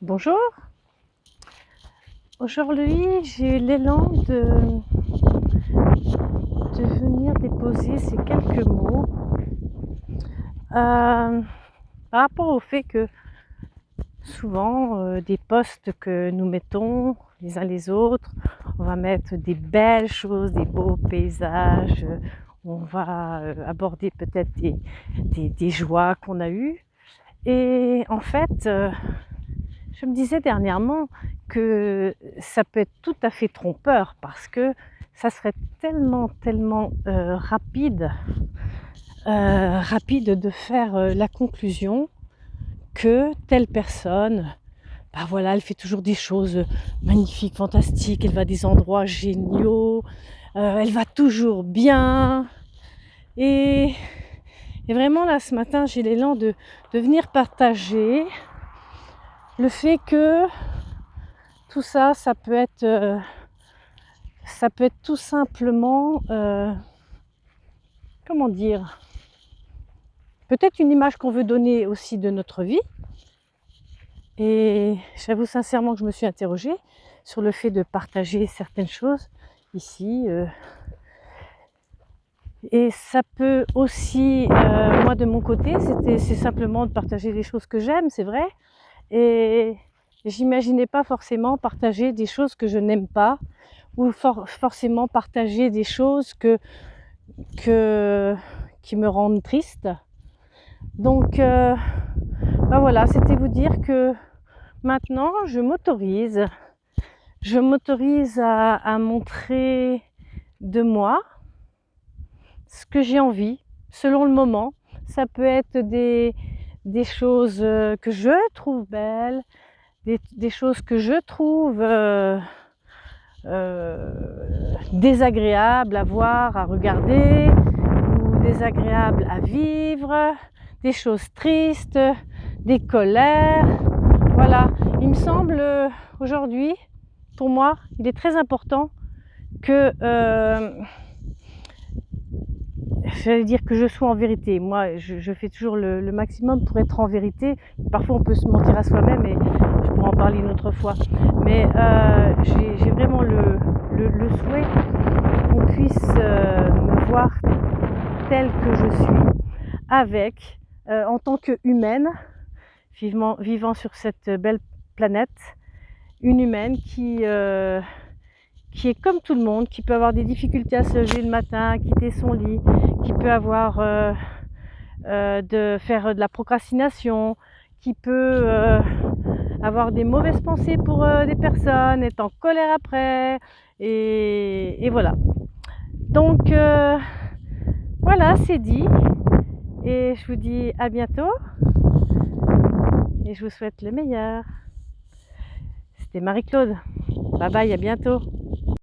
Bonjour, aujourd'hui j'ai eu l'élan de venir déposer ces quelques mots par rapport au fait que souvent des posts que nous mettons les uns les autres, on va mettre des belles choses, des beaux paysages, on va aborder peut-être des joies qu'on a eues. Et en fait, je me disais dernièrement que ça peut être tout à fait trompeur parce que ça serait tellement rapide de faire la conclusion que telle personne, bah voilà, elle fait toujours des choses magnifiques, fantastiques, elle va à des endroits géniaux, elle va toujours bien. Et, et vraiment là, ce matin, j'ai l'élan de venir partager le fait que tout ça, ça peut être tout simplement, comment dire, peut-être une image qu'on veut donner aussi de notre vie. Et j'avoue sincèrement que je me suis interrogée sur le fait de partager certaines choses ici. Et ça peut aussi, moi de mon côté, c'est simplement de partager des choses que j'aime, c'est vrai. Et j'imaginais pas forcément partager des choses que je n'aime pas, ou forcément partager des choses qui me rendent triste. Donc bah voilà, c'était vous dire que maintenant je m'autorise à montrer de moi ce que j'ai envie, selon le moment. Ça peut être des choses que je trouve belles, des choses que je trouve désagréables à voir, à regarder, ou désagréables à vivre, des choses tristes, des colères. Voilà, il me semble aujourd'hui, pour moi, il est très important que, j'allais dire que je sois en vérité. Moi, je fais toujours le maximum pour être en vérité. Parfois, on peut se mentir à soi-même et je pourrais en parler une autre fois. Mais j'ai vraiment le souhait qu'on puisse me voir telle que je suis, avec, en tant qu'humaine, vivant sur cette belle planète, une humaine qui est comme tout le monde, qui peut avoir des difficultés à se lever le matin, à quitter son lit, qui peut avoir de faire de la procrastination, qui peut avoir des mauvaises pensées pour des personnes, être en colère après, et voilà. Donc voilà, c'est dit, et je vous dis à bientôt, et je vous souhaite le meilleur. C'était Marie-Claude. Bye bye, à bientôt.